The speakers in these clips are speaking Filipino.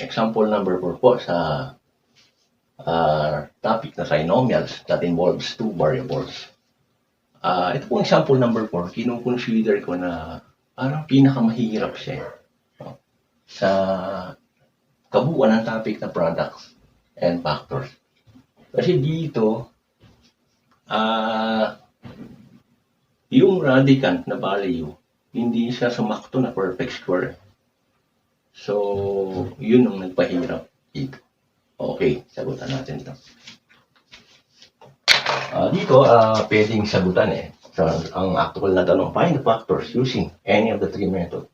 Example number 4 po sa topic na trinomials that involves two variables. Ito po example number 4, kinukonsider ko na parang pinakamahirap siya sa kabuuan ng topic na products and factors. Kasi dito, yung radicand na value, hindi siya sumakto na perfect square. So, yun ang nagpahirap dito. Okay, sagutan natin ito. Dito, pwedeng sagutan So, ang actual na tanong, find the factors using any of the three methods.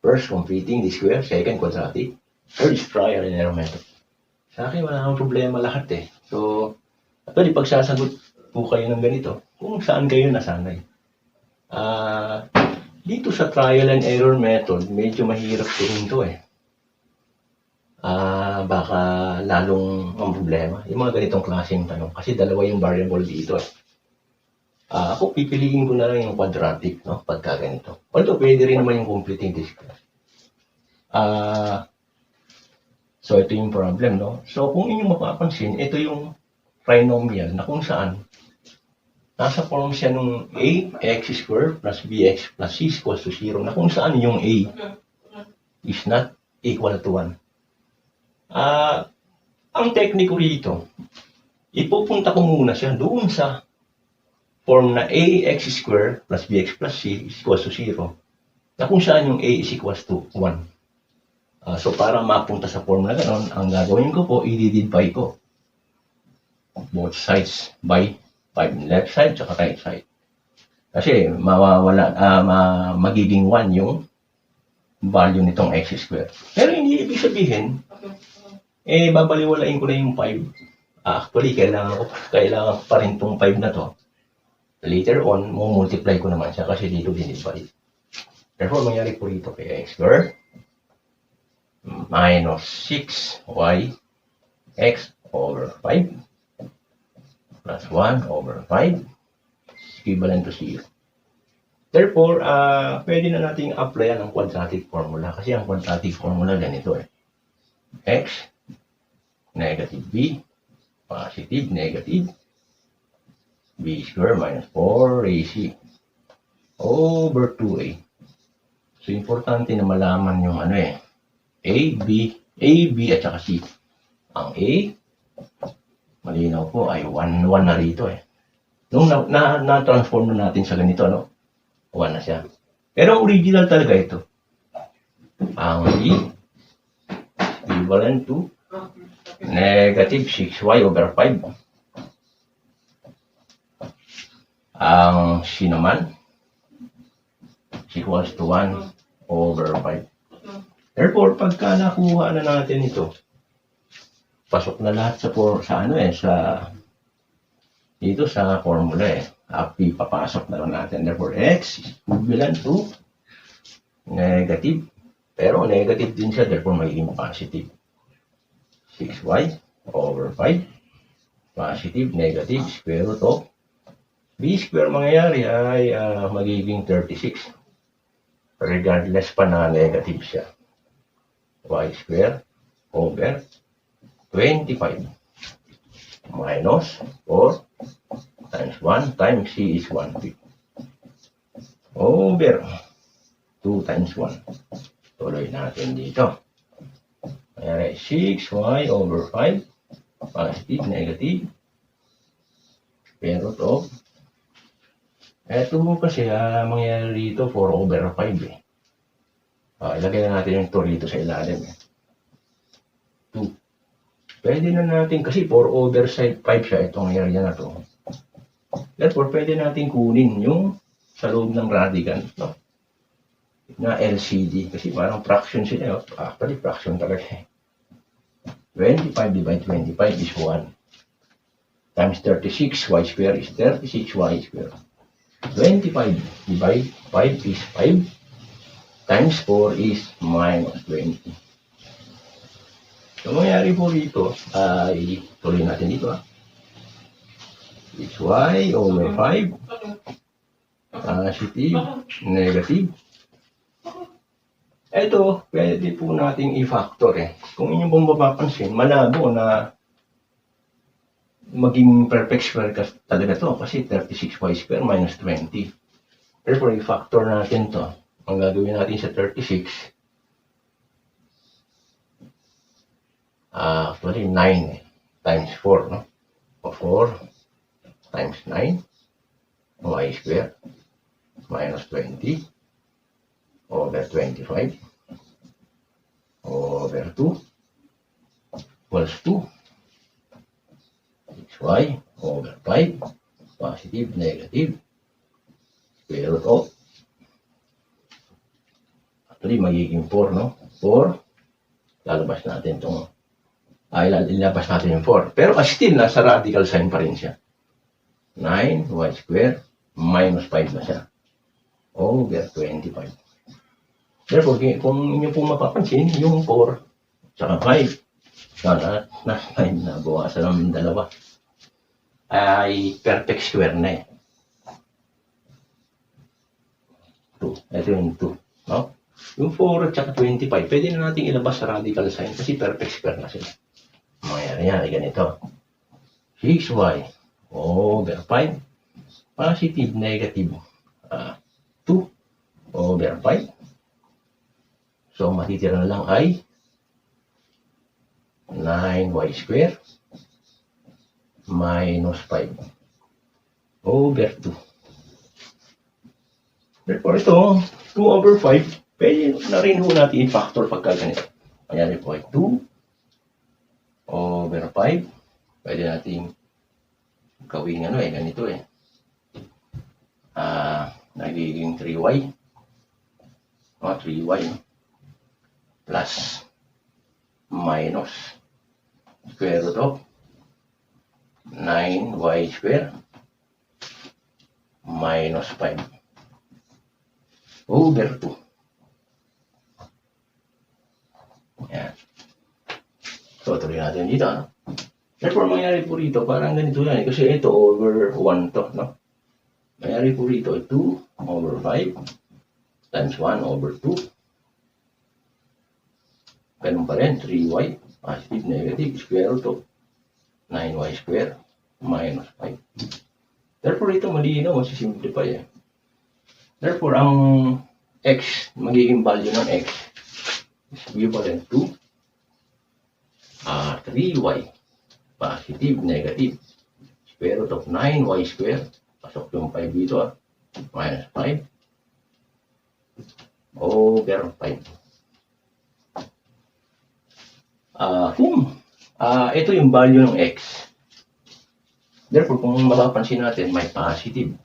First, completing the square. Second, quadratic. Third is trial and error method. Sa akin, wala akong problema lahat So, actually, pag sasagot po kayo ng ganito, kung saan kayo nasanay. Dito sa trial and error method, medyo mahirap rin ito baka lalong ang problema. Yung mga ganitong klaseng tanong. Kasi dalawa yung variable dito Ako pipiliin ko na lang yung quadratic, no? Pagka ganito. Although pwede rin naman yung completing this class. So ito yung problem, no? So kung inyong mapapansin, ito yung trinomial na kung saan nasa form siya nung ax squared plus bx plus c equals to 0 na kung saan yung a is not equal to 1. Ang technique ko rito, ipupunta ko muna siya doon sa form na ax squared plus bx plus c is equals to 0 na kung saan yung a is equals to 1. So para mapunta sa form na gano'n, ang gagawin ko po, i-divide ko both sides by 5, left side at right side. Kasi mawawala, magiging 1 yung value nitong x squared. Pero hindi ibig sabihin, babaliwalain ko na yung 5. Actually, kailangan pa rin itong 5 na to. Later on, multiply ko naman siya kasi dito dinivide. Therefore, mangyari po rito kay x squared minus 6y x over 5 plus 1 over 5 equivalent to 0. Therefore, pwede na nating apply ang quadratic formula kasi ang quadratic formula ganito x negative b positive negative b square minus 4ac over 2a. So, importante na malaman yung a, b at saka c. Ang a, malinaw po, ay 1 na rito Nung na-transform na natin sa ganito, 1 na siya. Pero original talaga ito. Ang b, equivalent to negative 6y over 5. Ang c naman is equals to 1 over 5. Therefore, pagka nakuha na natin ito, pasok na lahat dito sa formula papasok na lang natin. Therefore, x is equivalent to negative. Pero negative din siya, therefore magiging positive. 6y over 5 positive negative square root of b square mangyayari ay magiging 36 regardless pa na negative siya. Y square over 25 minus 4 times 1 times c is 1/5 over 2 times 1. Tuloy natin dito. Ayan, 6y over 5 positive negative square root of eto mo kasi mangyayari dito 4 over 5 ilagay na natin yung 2 rito sa ilalim 2. Pwede na natin kasi 4 over 5 siya itong area na to. Therefore, pwede natin kunin yung sa loob ng radicand na LCD kasi parang fraction sila actually fraction talaga 25 divided 25 is 1 times 36 y square is 36 y square. 25 divided 5 is 5 times 4 is minus 20. So, mangyari po dito ay tuloy natin dito It's y over 5 positive negative Ito, pwede po nating i-factor eh. Kung inyo pong mapapansin, malabo na maging perfect square talaga to kasi 36y square minus 20. Therefore, i-factor natin to. Ang gagawin natin sa 36, actually 9 times 4, no? O 4 times 9, y square minus 20 over 25 over 2 equals 2 xy over 5 positive, negative, square root of, actually magiging 4, no? 4, lalabas natin itong, ilalabas natin yung 4. Pero still, nasa radical sign pa rin siya. 9y square minus 5 na siya over 25. Therefore, kung inyo pong mapapansin, yung 4 tsaka 5 na 9 na bawasan ng dalawa ay perfect square na eh. 2. Ito yung 2. No? Yung 4 at saka 25, pwede na natin ilabas sa radical sign kasi perfect square na sila. Mangyari yan ay ganito. 6y over 5 positive, negative 2 over 5. So, matitira na lang ay 9y square minus 5 over 2. Therefore, ito, 2 over 5, pwede na rin ho natin i-factor pagka ganito. Ayan po ay 2 over 5. Pwede natin gawin ganito eh. Nagiging 3y. 3y plus minus square root of 9y square minus 5 over 2. Yan. So, tuloy natin dito. No? Therefore, mangyari po rito, parang ganito yan. Kasi ito over 1 to. No? Mangyari po rito, 2 over 5 times 1 over 2. Ganun pa rin, 3y, positive, negative, square root of 9y square minus 5. Therefore, ito malinaw, masisimplify eh. Therefore, ang x, magiging value ng x is equivalent to 3y, positive, negative, square root of 9y square, pasok yung 5 dito minus 5 over 5. Ito yung value ng x. Therefore, kung mapapansin natin, may positive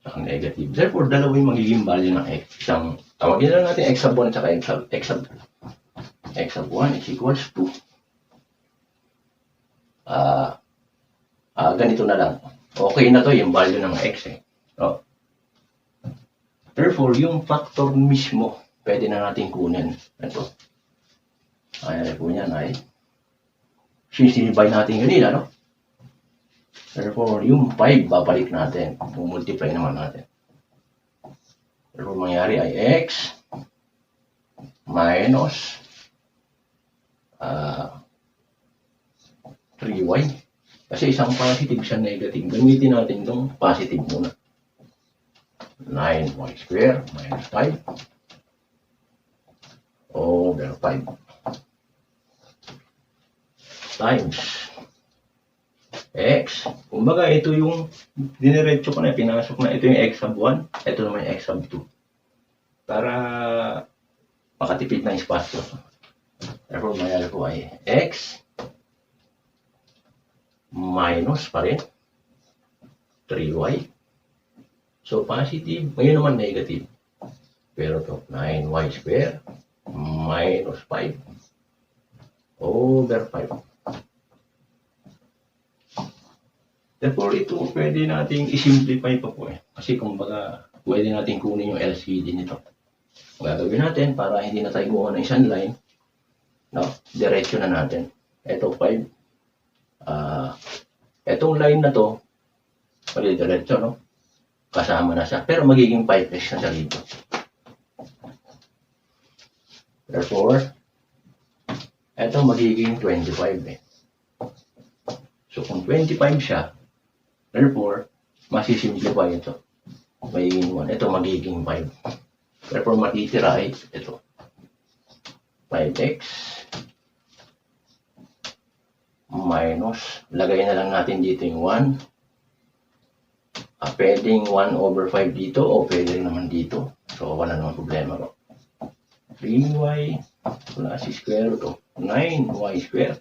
at negative. Therefore, dalawa yung magiging value ng x. Isang, tawagin na natin x sub 1 at x sub 1 is equals to ganito na lang. Okay na to yung value ng x eh. No? Therefore, yung factor mismo, pwede na natin kunin. Ito. Ayan po niyan ay sinibay natin kanina, no? Therefore, yung 5 babalik natin. Multiply naman natin. Therefore, mangyari ay x minus 3y. Kasi isang positive, isang negative. Gamitin natin itong positive muna. 9y square minus 5 over 5 times x. Kumbaga, ito yung diniretso ko na, pinasok na. Ito yung x sub 1, ito naman yung x sub 2. Para makatipid ng espasyo. Therefore, mayroon ko ay x minus pa rin 3y. So, positive. Ngayon naman negative. Pero to 9y square minus 5 over 5. Therefore, ito pwede nating i-simplify pa po eh. Kasi kumbaga, pwede natin kunin yung LCD nito. Ang gagawin natin para hindi na tayo gumawa ng isang line, no? Diretso na natin. Ito 5. Itong line na to, pwede diretso, no? Kasama na siya. Pero magiging 5x na siya dito. Therefore, ito magiging 25 eh. So kung 25 siya, therefore, masisimplify ito. Magiging 1. Ito magiging 5. Therefore, matitira ay ito. 5x minus, lagay na lang natin dito yung 1. Pwedeng 1 over 5 dito o pwede rin naman dito. So, wala naman problema ko. 3y plus square root of 9y square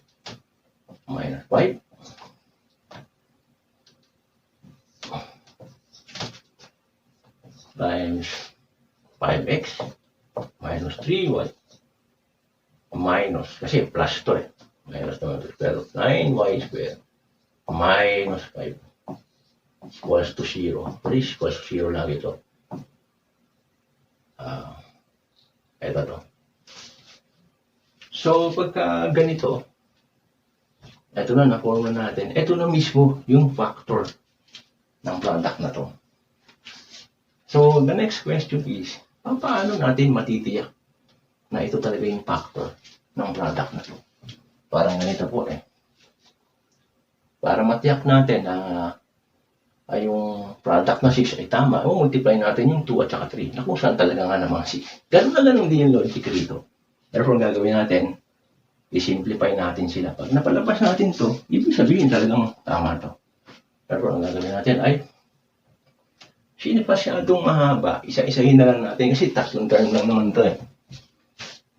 minus 5 times 5x minus 3y minus, kasi plus to eh. Minus naman to square root 9y square minus 5 equals to 0. Please, equals to 0 lagi ito. Ito to. So, pagka ganito, ito na, na-forma natin. Ito na mismo yung factor ng product na to. So, the next question is, paano natin matitiyak na ito talaga yung factor ng product na to? Parang ganito po eh. Para matiyak natin na yung product na 6 ay tama, multiply natin yung 2 at saka 3 na kung saan talaga nga naman 6. Ganun na ganun din yung logic rito. Therefore, gagawin natin, i-simplify natin sila. Pag napalabas natin to, ibig sabihin talagang tama to. Therefore, ang gagawin natin ay sino pa siyadong mahaba, isa-isahin na lang natin kasi tatlong term lang naman to eh.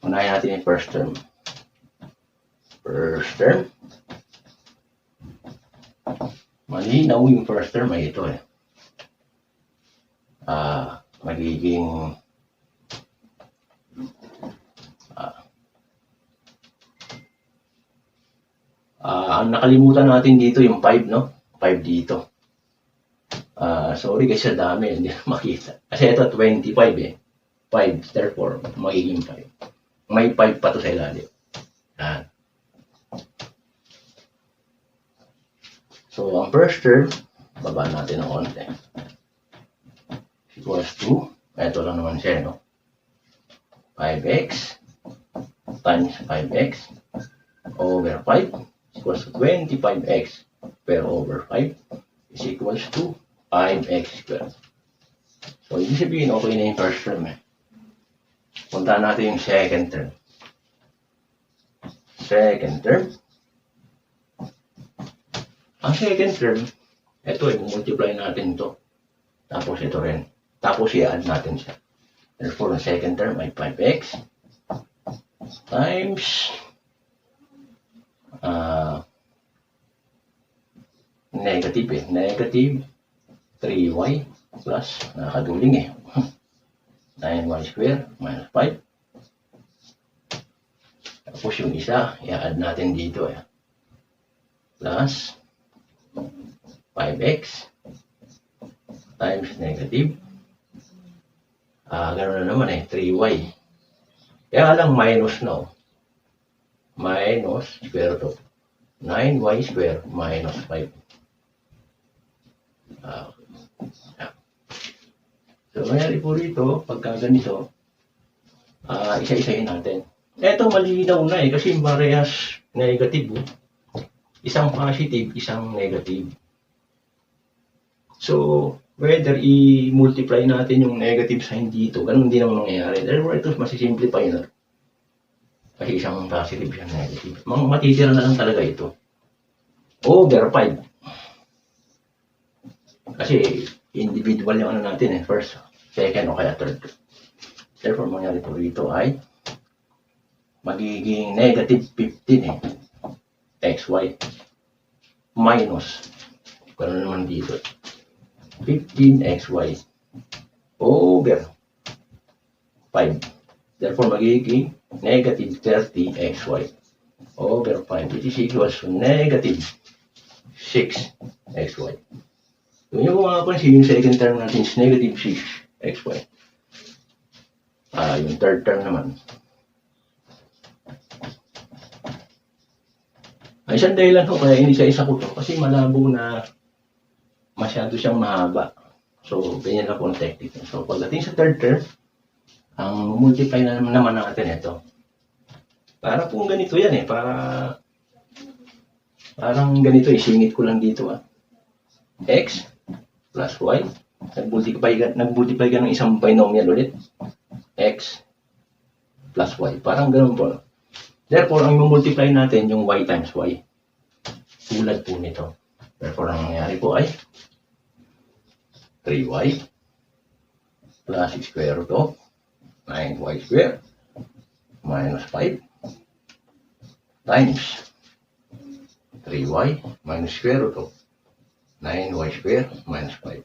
Unahin natin yung first term. First term. Malinaw yung first term ay ito eh. Magiging ang nakalimutan natin dito yung 5, no? 5 dito. Sorry kasi sa dami, hindi na makita. Kasi ito 25 eh. 5, therefore, magiging 5. May 5 pa to sa ilalim. Yan. So, ang first term, baba natin ng konti. Equals to, ito lang naman siya, no? 5x times 5x over 5 equals to 25x per over 5 is equals to 5x squared. So, ibig sabihin, okay na yung first term eh. Punta natin yung second term. Second term. Ang second term, ito eh, multiply natin ito. Tapos ito rin. Tapos i-add natin siya. Therefore, ang second term ay 5x times negative eh. Negative 3y plus, nakakaduling eh. 9y square minus 5. Tapos yung isa, i-add natin dito eh. Plus 5x times negative. Ganoon na naman eh, 3y. Kaya lang minus no. Minus square root of 9y square minus 5. So, mayari po rito, pagka ganito, isa-isahin natin. Ito malinaw na eh, kasi parehas negative. Isang positive, isang negative. So, whether i-multiply natin yung negative sign dito, ganun din naman mangyayari. Therefore, ito masisimplify na. Kasi isang positive, isang negative. Matitira na lang talaga ito. Over 5. Kasi, individual yung ano natin eh. First, second, o kaya third. Therefore, mangyari po rito ay magiging negative 15 eh. XY minus, kung naman dito, 15xy over 5. Therefore, magiging negative 30xy over 5, which is equals to negative 6xy. Kung nyo kung makapansin, yung second term natin is negative 6xy. Yung third term naman. Ay, isang dahilan ko kaya inisa-isa ko to kasi malabo na masyado siyang mahaba. So, ganyan lang po ang technique. So, pagdating sa third term, ang multiply na naman natin ito. Para pong ganito yan eh. Parang ganito eh. Singit ko lang dito X plus Y. Nag-multiply ka ng isang binomial ulit. X plus Y. Parang ganun po. Therefore, ang multiply natin yung Y times Y. Tulad po nito. Therefore, ang nangyayari po ay 3Y plus square root of 9Y square minus 5 times 3Y minus square root of 9Y square minus 5.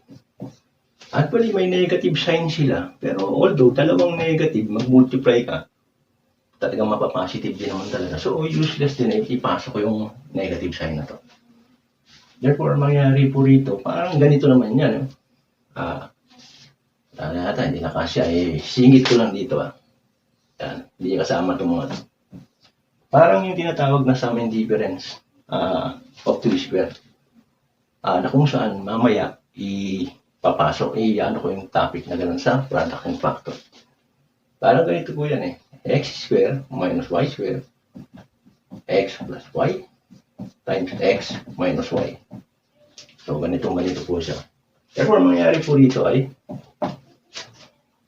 Actually, may negative sign sila. Pero although dalawang negative, mag-multiply ka, talagang mapapositive din naman talaga. So, useless din eh, ipasok ko yung negative sign na to. Therefore, mangyari po rito, parang ganito naman yan. Hindi na kasya. Singit ko lang dito. Yan, hindi kasama itong mga to. Parang yung tinatawag na sum and difference of 2 square. Na kung saan mamaya ipapasok, ano ko yung topic na gano'n sa product and factor. Parang ganito po yan X square minus Y square. X plus Y times X minus Y. So, ganito po siya. Therefore, mangyayari po dito ay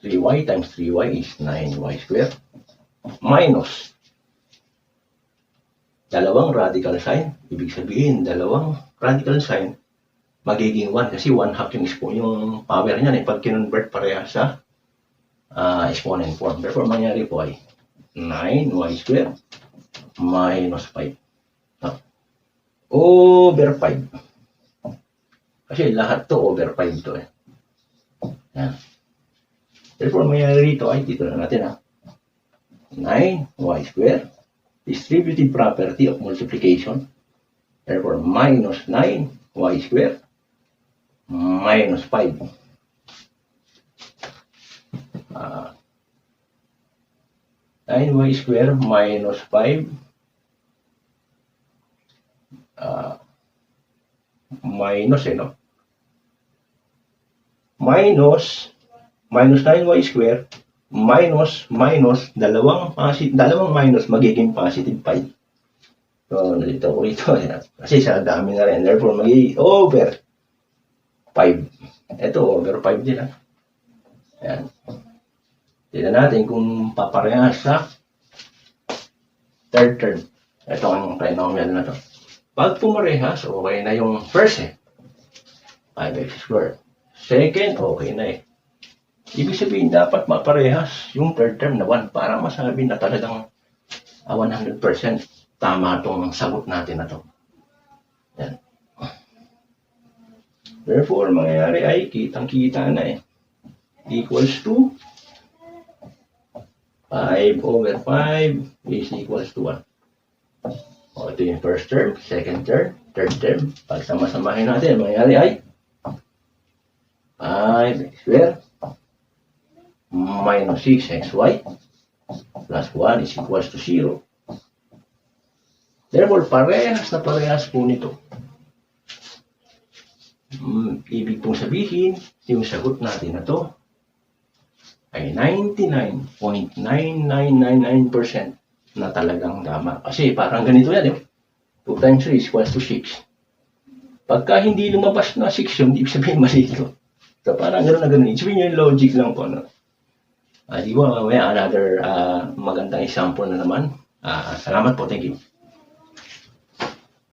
3Y times 3Y is 9Y square minus dalawang radical sign. Ibig sabihin, dalawang radical sign magiging 1 kasi 1/2 yung power niyan pag kinonvert pareha sa exponent form. Therefore, mangyayari po ay 9Y square minus 5 over 5. Kasi lahat to over 5 to Yan. Therefore, mangyayari rito ay dito na natin 9Y square, distributive property of multiplication. Therefore, minus 9Y square minus 5. 9Y square minus 5 minus minus 9Y square minus dalawang minus magiging positive 5. So, nalito ko ito kasi sa dami na rin. Therefore, magiging over 5. Ito, over 5 din Yan. Tignan natin kung paparehas sa third term. Ito ang trinomial na to. Pag pumarehas, okay na yung first 5x squared. Second, okay na Ibig sabihin, dapat maparehas yung third term na 1 para masabi na talagang 100% tama itong sagot natin na to. Yan. Therefore, mangyayari ay kitang-kita na equals to 5 over 5 is equals to 1. Ito yung first term, second term, third term. Pag sama-samahin natin, mangyayari ay 5x squared minus 6xy plus 1 is equals to 0. Therefore, parehas na parehas po nito. Ibig pong sabihin, yung sagot natin na to ay 99.9999% na talagang tama. Kasi parang ganito yan 2 times 3 is equals to 6. Pagka hindi lumabas na 6 yun, ibig sabihin mali ito. So parang gano'n na gano'n. Ibig sabihin yung logic lang po. Di ba mamaya another magandang example na naman. Salamat po. Thank you.